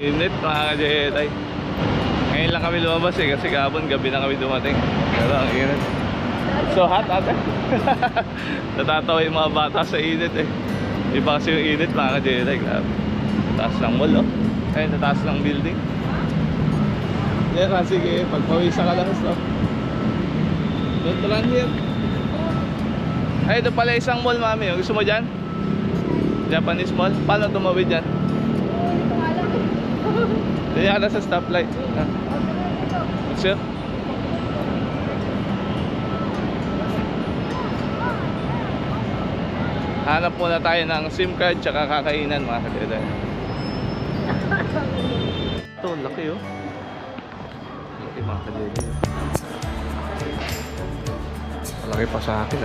Init mga ka-Jedi. Ngayon lang kami lumabas kasi kahapon gabi na kami dumating. Pero ang init. So hot ate. Natatawa yung mga bata sa init Iba kasi yung init mga ka-Jedi. Grabe. Taas ng mall Ayun, nataas ng building. Yan sige, pagpawisa ka lang stop. Don't run here. Ay, ito pala isang mall mami. Gusto mo dyan? Japanese mall? Paano tumawid dyan? Diyan ka na sa stoplight. Sir? Hanap muna tayo ng SIM card tsaka kakainan mga ka-Jedi. Ito, laki laki mga ka-Jedi. Malaki pa sa akin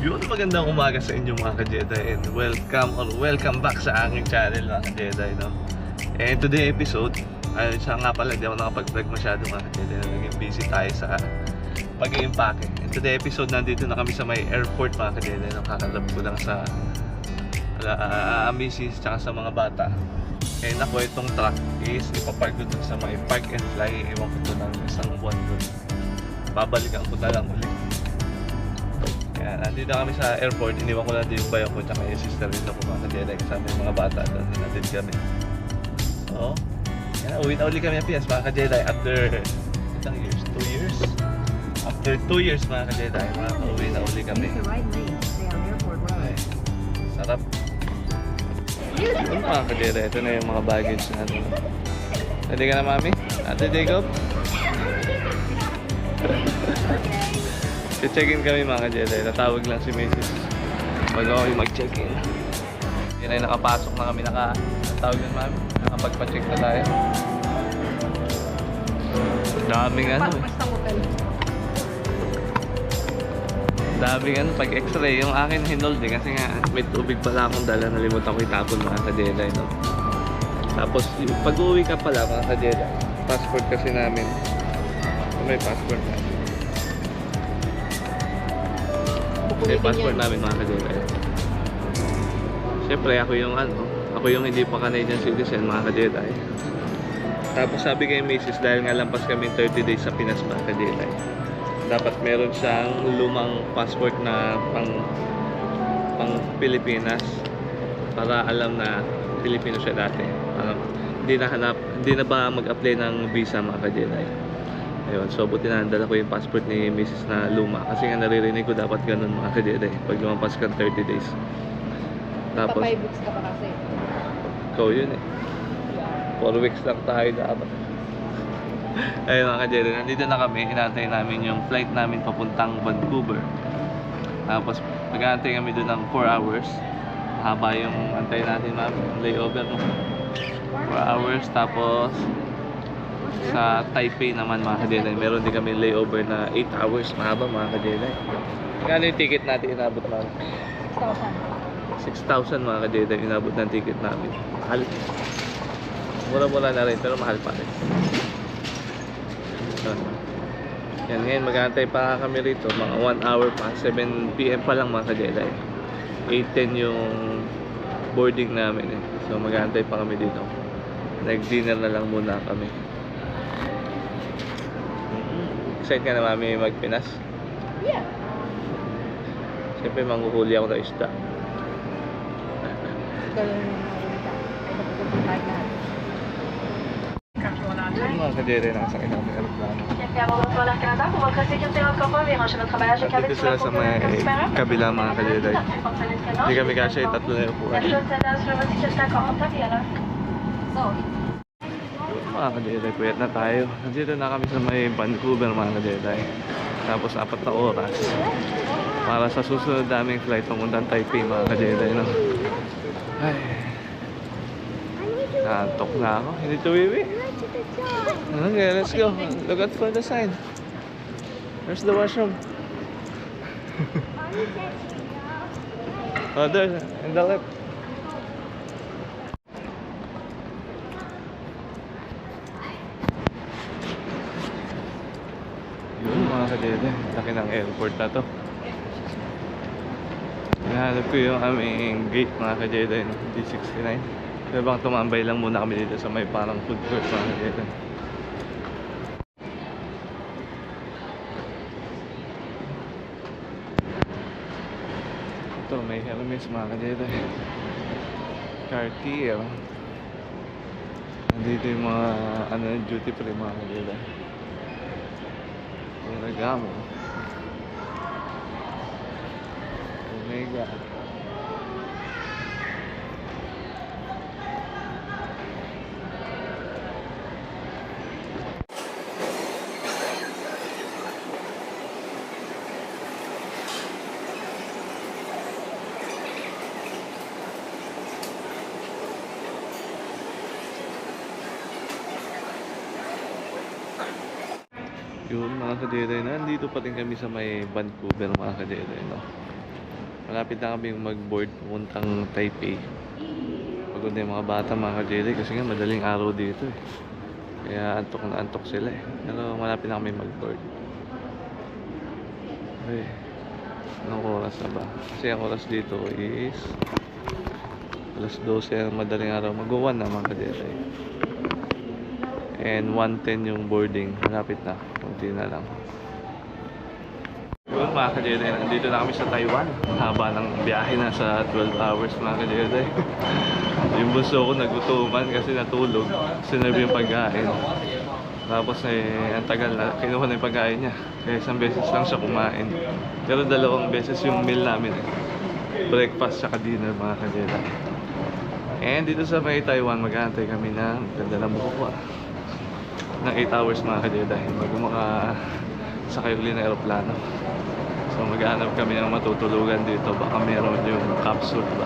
Yun, magandang umaga sa inyo mga ka-Jedi and welcome back sa aking channel mga ka-Jedi And today episode, siya nga pala, hindi ako nakapag-vlog masyado mga ka-Jedi. Naging busy tayo sa pag-i-impake. And today episode, nandito na kami sa may airport mga ka-Jedi. Nakakalab ko lang sa misis tsaka sa mga bata. And ako, itong truck is ipapark ko dun sa may park and fly. Iwan ko dun ng isang buwan dun. Babalikan ko na lang ulit. Kaya nandito kami sa airport, iniwan ko lang din yung bayo ko tsaka yung sister nito ko mga ka-Jedi kasama yung mga bata doon, natin kami. Oo. Kaya uwi na uli kami ang PS mga ka-Jedi after ilang years? 2 years? After 2 years mga ka-Jedi, uwi na uli kami. Ay, sarap. Yun mga ka-Jedi, ito na yung mga baggage natin. Ready ka na mami? Ate Jacob? Check-in kami mga ka-Jedi. Natawag lang si Mrs. Bago kami mag-check-in. Yan ay nakapasok na kami. Natawag lang mami. Nakapagpa-check na tayo. Daming daming pag x-ray. Yung akin hinold kasi nga may tubig pala akong dala. Nalimutan ko itapon mga ka-Jedi Tapos pag-uwi ka pala mga ka-Jedi, passport kasi namin. May passport namin. Yung passport namin mga ka-Jedi. Siyempre ako yung hindi pa Canadian citizen mga ka-Jedi. Tapos sabi kay Mrs. dahil nga lampas kami 30 days sa Pinas mga ka-Jedi, dapat meron siyang lumang passport na pang Pilipinas para alam na Pilipino siya dati. Hindi na ba mag-apply ng visa mga ka-Jedi. Ayun, so buti na dala ko yung passport ni Mrs. na luma kasi nga naririnig ko dapat ganun mga ka-Jedi pag lumampas ka 30 days. Tapos 5 weeks ka pa kasi. Ikaw yun 4 weeks lang tayo dapat. Ayun mga ka-Jedi, nandito na kami. Inaantay namin yung flight namin papuntang Vancouver. Tapos mag-aantay kami doon ng 4 hours. Mahaba yung antay natin layover 4 hours. Tapos sa Taipei naman mga ka-Jedi, meron din kami layover na 8 hours. Mahaba mga ka-Jedi. Kano yung ticket natin inabot namin? 6,000 mga ka-Jedi inabot ng ticket namin. Mahal. Mura-mura na rin pero mahal pa rin. Yan, ngayon mag-aantay pa kami rito. Mga 1 hour pa. 7 PM pa lang mga ka-Jedi. 8:10 yung boarding namin So mag-aantay pa kami dito. Nag-dinner na lang muna kami. Excited ka na mami mag-Pinas? Yeah. Siyempre manghuhuli ako ng isda. Ikaw yung Mga ka-Jedi, nakasakay na kami aeroplano. Bienvenue à bord d'Air Canada. Pour votre sécurité et votre confort, veuillez ranger votre bagage et At cabine dito sur sila la sa porte de may l'air supérieur. kabila mga ka-Jedi. Hindi kami kasya, tatlo na yung La upuan. chose s'adapte sur votre sécurité confortable et à l'heure. Mga ka-Jedi, puyat na tayo. Nandito na kami sa may Vancouver mga ka-Jedi. Tapos 4 na oras. Para sa susunod daming flight pamuntang Taipei mga ka-Jedi, no? Ay. Naantok na ako. Hindi tuwiwi. Okay, let's go. Look out for the sign. Where's the washroom? Oh, there. In the left. Yun mga ka-Jedi. Laki ng airport na to. Hinahanap ko yung aming gate mga ka-Jedi, no? D69. Kaya bang tumambay lang muna kami dito sa may parang food court mga ka-Jedi. Ito may Hermes mga ka-Jedi. Cartier. Nandito yung mga duty free mga ka-Jedi. Ferragamo. Omega. Yun mga ka-Jedi, nandito pa rin kami sa may Vancouver mga ka-Jedi, no? Malapit na kami mag-board puntang Taipei. Pagod na yung mga bata mga ka-Jedi kasi nga madaling araw dito eh. Kaya antok na antok sila eh. Pero malapit na kami mag-board. Okay. Anong oras na ba? Kasi ang oras dito is alas 12 ang madaling araw. Mag-1 na mga ka-Jedi. And 1:10 yung boarding. Malapit na. Kunti na lang. Yun mga ka-Jedi, nandito na kami sa Taiwan. Haba ng biyahe na sa 12 hours mga ka-Jedi. Yung bunso ko nagutuman kasi natulog. Sinabi yung pagkain. Tapos ang tagal na kinuha na yung pagkain niya. Kaya isang beses lang siya kumain. Pero 2 beses yung meal namin eh. Breakfast saka dinner mga ka-Jedi. And dito sa may Taiwan, mag-aantay kami ng ganda na buko ng 8 hours mga ka-Jedi bago makasakay uli ng aeroplano. So maghahanap kami ng matutulugan dito, baka meron yung capsule ba.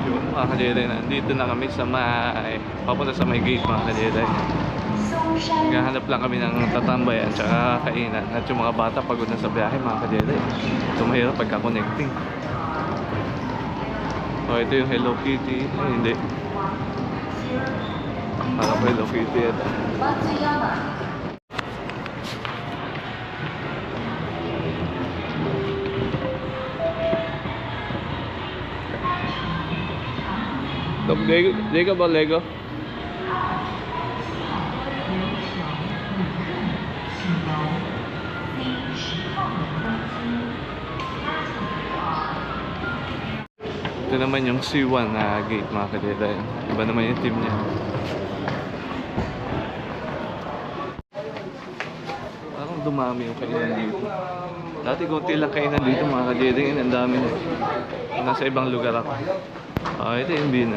Yun mga ka-Jedi, nandito na kami sa may papunta sa may gate mga ka-Jedi. Naghahanap lang kami ng tatambayan tsaka kainan. At yung mga bata pagod na sa biyahe mga ka-Jedi. Ito mahirap pagka-connecting. So ito yung Hello Kitty. Ay hindi. Para po Hello Kitty ito. Lego ba Lego? Ito naman yung C1 na gate mga ka-Jedi. Iba naman yung team niya. Parang dumami yung kainan dito. Dati konti lang kainan dito mga ka-Jedi. Ngayon ang dami na. Nasa ibang lugar ako. Ito yung B9.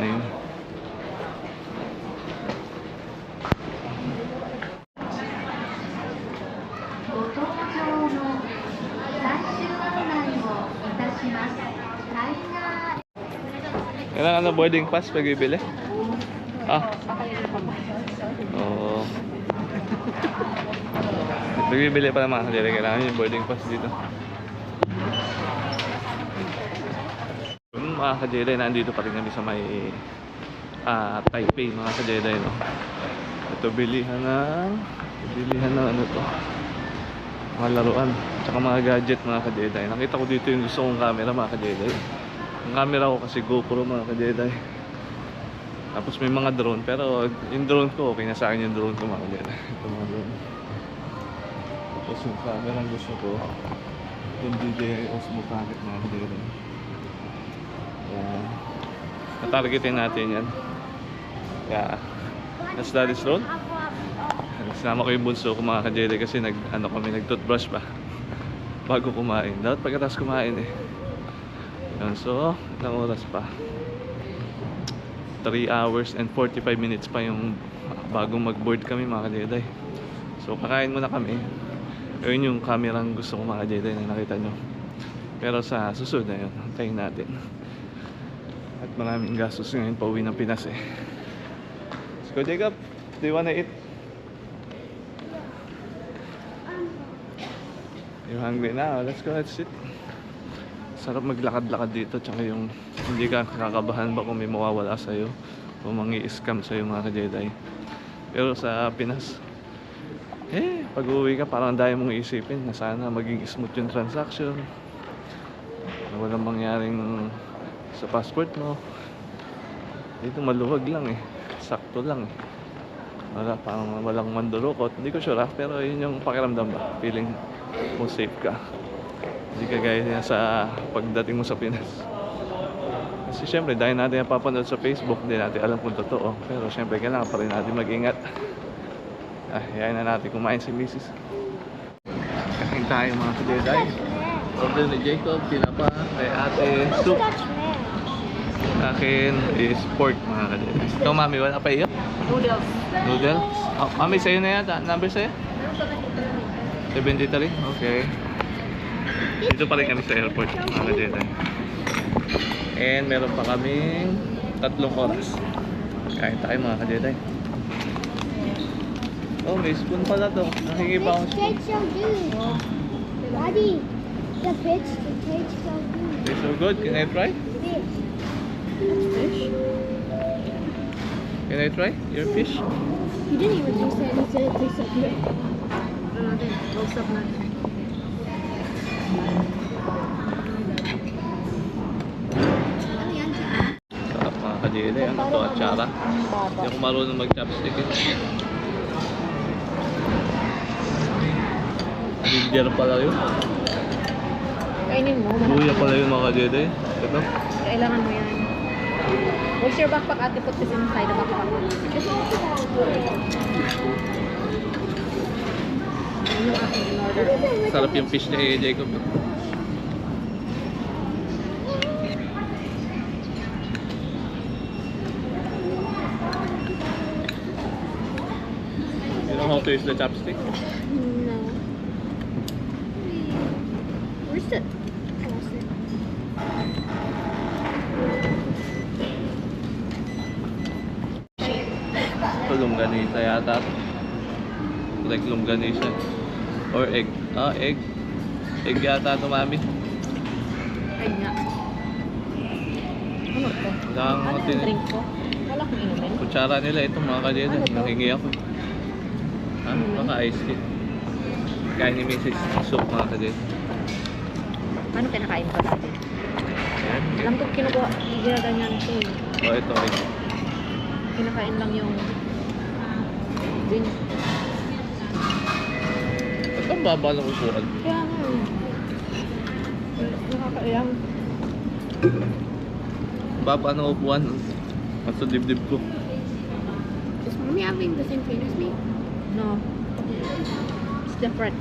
Kailangan na boarding pass pag bibili? Oo. Pag bibili pa naman kasi kailangan yung boarding pass dito. Mga ka-Jedi, nandito pa rin kami sa may Taipei mga ka-Jedi, no? Ito bilihan ng ano to, mga laruan tsaka mga gadget mga ka-Jedi. Nakita ko dito yung gusto kong camera mga ka-Jedi. Ang camera ko kasi GoPro mga ka-Jedi. Tapos may mga drone, pero yung drone ko okay na sa akin yung drone ko mga ka-Jedi. Ito mga drone. Tapos yung camera ang gusto ko, yung DJI Osmo Pocket na hindi rin. Yan. Natargetin natin yan. Kaya, let's start this road. Sinama ko yung bunso ko mga ka-Jedi kasi nag-toothbrush pa bago kumain. Dapat pagkatapos kumain eh. Yan, so, ilang oras pa? 3 hours and 45 minutes pa yung bago mag-board kami mga ka-Jedi. So, kakain muna kami. Yun yung camera ang gusto ko mga ka-Jedi na nakita nyo. Pero sa susunod na yun, antayin natin. At maraming gastos ngayon pauwi ng Pinas eh. Let's go, Jacob. Do you wanna eat? You're hungry now? Let's go, let's sit. Sarap maglakad-lakad dito. Tsaka yung hindi ka kakabahan ba kung may mawawala sa'yo o mangi-scam sa'yo mga ka-Jedi. Pero sa Pinas, pag uwi ka parang dahil mong isipin na sana maging smooth yung transaction. Na walang mangyaring sa passport mo. Dito maluwag lang eh. Sakto lang eh. Parang walang mandurukot. Hindi ko sure pero yun yung pakiramdam ba. Feeling mo safe ka. Hindi ka gaya sa pagdating mo sa Pinas. Kasi syempre dahil natin napapanood sa Facebook, hindi natin alam kung totoo. Pero syempre kailangan pa rin natin mag-ingat. Yayain na natin kumain si Mrs. Kain tayo mga ka-Jedi. Order ni Jacob, tinapa, kay ate, soup. Akin is pork mga ka-Jedi. Ikaw mami, wala pa iyo? Noodles. Noodles? Oh, mami, sa'yo na yata. Number sa'yo? 73? Okay. Dito pa rin kami sa airport mga ka-Jedi. And meron pa kaming 3 oras. Kain tayo mga ka-Jedi. Oh, may spoon pala to. Nahingi pa akong spoon. Tastes so good. Daddy, the fish tastes so good. It's so good. Can I try? Fish. Can I try your fish? You didn't even taste it. You said it tastes so good. Natin. Roast up natin. Ano yan siya? Sarap mga ka-Jedi. Ano to? Atsara. Hindi ako marunong mag-chopstick eh. Ginger pala yun. Kainin mo. Luya pala yun mga ka-Jedi. Ito. Kailangan mo yan. Where's your backpack? Ate, put this inside the backpack. Ano yung aking in-order? Sarap yung fish ni Jacob. You know how to use the chopstick? No. Where's the faucet? Ito longganisa yata. Like longganisa. Or egg. Egg. Egg yata ito mami. Ay nga. Ano to? Wala Ano akong yung drink ko? Wala kong inumin. kutsara nila ito mga ka-Jedi. Ano to? Nahingi ako. Baka ice tea. Kain ni Mrs. Soup mga ka-Jedi. Ano kinakain ko dati? Ayan. Alam ko kinukuha, ginaganyan ko eh. Ito. Kinakain lang yung drink. Ba't ang baba ng upuan? Kaya nga eh. Nakakailang. Baba ng upuan. At sa dibdib ko. Is mommy having the same food as me? No. It's different.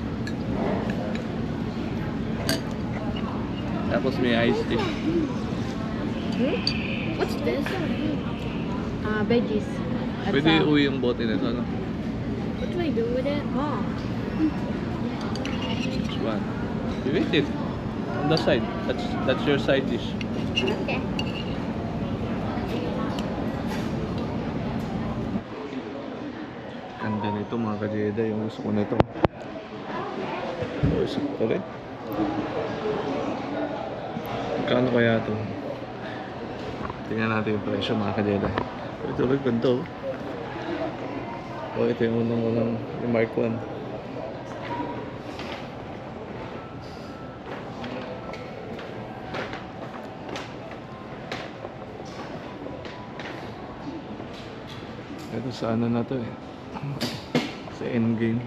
Tapos may iced tea. What's this? Veggies. At Pwede sa- uwi yung bote nito, ano? What do I do with it? Oh. Which one? You eat it. On the side. That's your side dish. Okay. Ganda nito mga ka-Jedi. Yung gusto ko nito. Oh, sakto rin. Magkano kaya ito? Tingnan natin yung presyo mga ka-Jedi. Ito rin ganda oh. Oh, ito yung unang yung Mark 1. Ito sa ano na to eh. Sa endgame.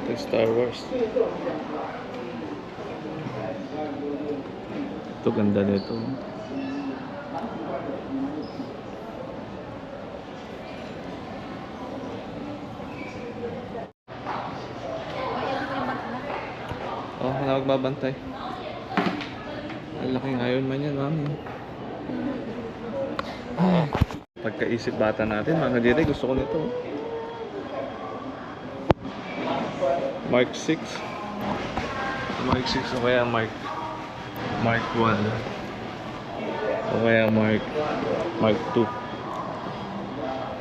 Ito yung Star Wars. Ito, ganda nito. Oh, wala magbabantay. Ang laking Iron Man yan, mami. Pagkaisip bata natin, mga kadiri, gusto ko nito. Mark 6. Mark 6 o kaya Mark 1. O kaya Mark 2.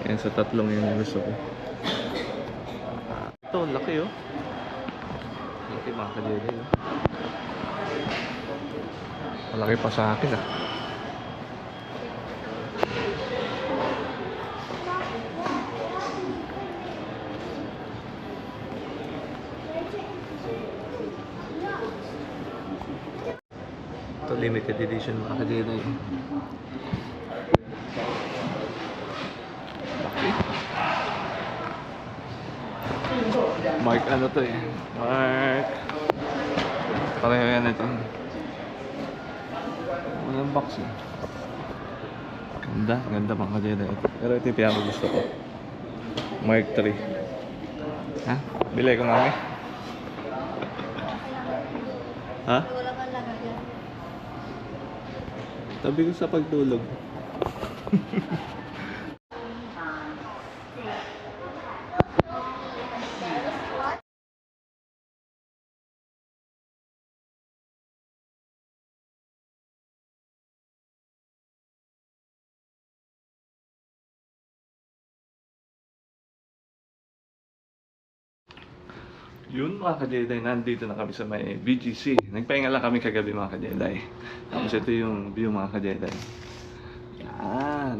Yan sa tatlong yun yung gusto ko. Ito, laki oh. Laki mga kadiri oh. Malaki pa sa akin ah. Ito limited edition mga kadiri. Laki. Mark ano to eh? Mark. Pareho yan ito. Walang box eh. Ganda mga kadiri. Pero ito yung pinaka gusto ko. Mark 3. Ha? Bilay ko mami. Ha? Wala kang lagay. Tabi ko sa pagtulog. Yun mga ka-Jedi, nandito na kami sa may BGC. Nagpahinga lang kami kagabi mga ka-Jedi. Tapos ito yung view mga ka-Jedi. Yan.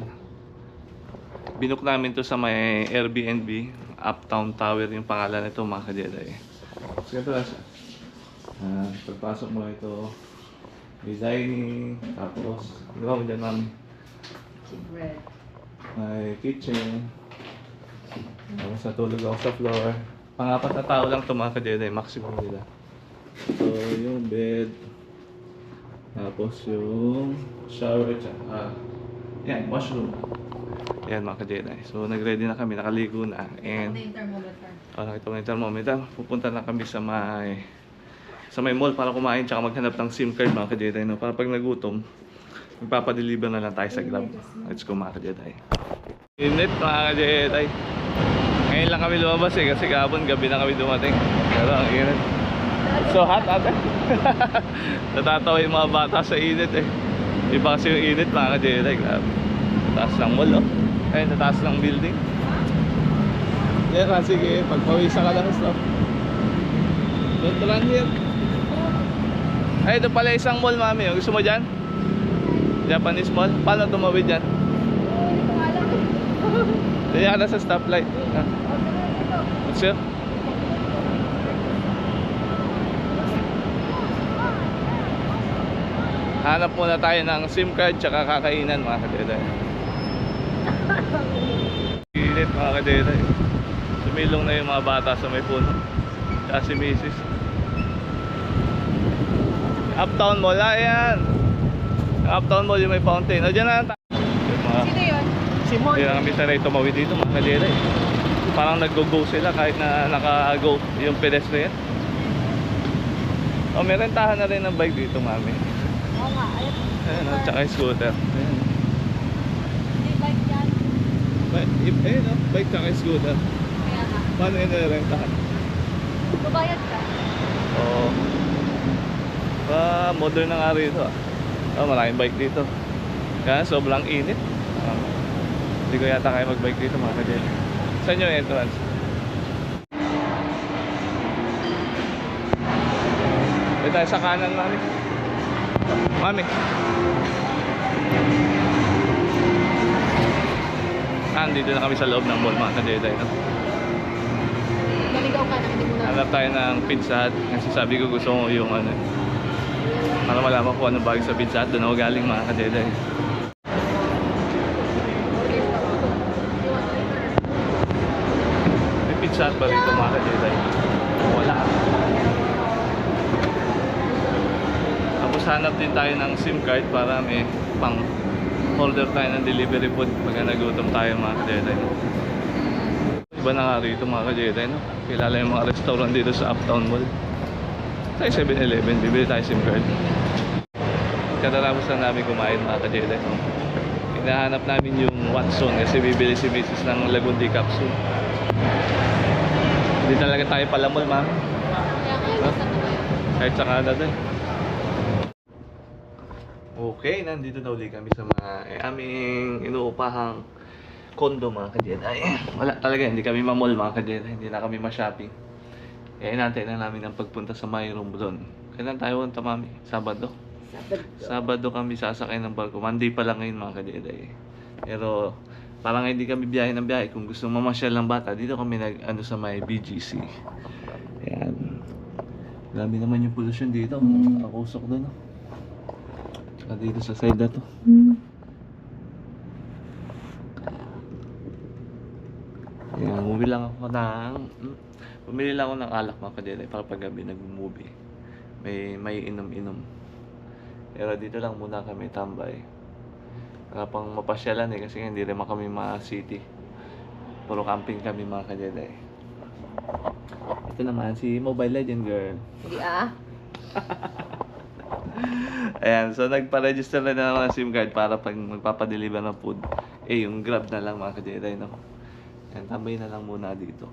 Binook namin to sa may Airbnb. Uptown Tower yung pangalan nito mga ka-Jedi. So ganito lang siya. Pagpasok mo ito, may dining, tapos, di ba mo dyan mami? Bread. May kitchen. Tapos natulog ako sa floor. Pang-apat na tao lang ito mga ka-Jedi, maximum nila. So, yung bed. Tapos yung shower tsaka yan, washroom. Yan mga ka-Jedi. So, nag-ready na kami, nakaligo na. And, Ito yung thermometer. ito yung thermometer. Pupunta na kami sa may mall para kumain tsaka maghanap ng SIM card mga ka-Jedi. No? Para pag nagutom, magpapadeliver na lang tayo sa Grab. Let's go mga ka-Jedi. Init mga ka-Jedi. Ngayon lang kami lumabas eh kasi kahapon gabi na kami dumating. Pero ang init. So hot ate. Natatawa yung mga bata sa init eh. Iba kasi yung init mga ka-Jedi. Grabe. Taas ng mall oh. Ayun, nataas ng building. Yan yeah, sige. Pagpawisa ka lang stop. Don't run here. Ay, ito pala isang mall mami. Gusto mo dyan? Japanese mall? Paano tumawid dyan? Hindi ko alam. Diyan ka na sa stoplight. What's it? Hanap muna tayo ng SIM card tsaka kakainan mga ka-Jedi. Init mga ka-Jedi. Sumilong na yung mga bata sa may puno. Tsaka si Mrs. Uptown Mall, yan. Uptown Mall yung may fountain. O dyan na tayo. Sino yun? Simon. Hindi na kami sanay tumawid dito mga ka-Jedi. Parang nag-go-go sila kahit na naka-go yung pedestrian. Oh, may rentahan na rin ng bike dito, mami. Oo nga. Ayan, oh, tsaka yung scooter. Ayan. May bike yan. Ayun, oh, bike tsaka yung scooter. Kaya nga. Paano yun nirentahan? Babayad ka. Oo. Modern na nga rito ah. Oh, maraming bike dito. Kaya sobrang init. Hindi ko yata kaya mag-bike dito mga ka-Jedi. Saan yung entrance? Dito tayo sa kanan, mami. Mami. Dito na kami sa loob ng mall mga ka-Jedi. No? Naligaw ka na, hindi mo na. Hanap tayo ng Pizza Hut. Kasi sabi ko gusto ko yung ano. Para malaman ko anong bagay sa Pizza Hut. Doon ako galing mga ka-Jedi. May Pizza saan ba rito mga ka-Jedi? Wala. Tapos hanap din tayo ng SIM card para may pang order tayo ng delivery food pag nagutom tayo mga ka-Jedi. Iba na nga rito mga ka-Jedi, no? Kilala yung mga restaurant dito sa Uptown Mall. Tayo 7-Eleven, bibili tayo SIM card. Katatapos lang namin kumain mga ka-Jedi, no? Hinahanap namin yung Watson kasi bibili si Mrs. ng Lagundi capsule. Hindi talaga tayo palamol, ma'am. Kahit sa Canada eh. Okay, nandito na uli kami sa mga aming inuupahang kondo mga ka-Jedi. Wala talaga, hindi kami mamall mga ka-Jedi. Hindi na kami ma-shopping. Kaya inaantay na namin ang pagpunta sa my room doon. Kailan tayo punta, mami? Sabado? Sabado kami sasakay ng barko. Monday pa lang ngayon mga ka-Jedi. Pero parang hindi kami biyahe ng biyahe. Kung gusto mamasyal ng bata, dito kami sa may BGC. Ayan. Grabe naman yung pollution dito. Ang usok doon. Tsaka dito sa side na to. Ayan, bumili lang ako ng alak mga ka-Jedi para pag gabi nag-movie. May inom-inom. Pero dito lang muna kami tambay. Para pang mapasyalan kasi hindi rin kami ma-city. Puro camping kami mga ka-Jedi. Ito naman si Mobile Legend girl. Hindi Ayan, so nagpa-register na ako ng SIM card para pag magpapadeliver ng food. Yung Grab na lang mga ka-Jedi, no? Ayan, tambay na lang muna dito.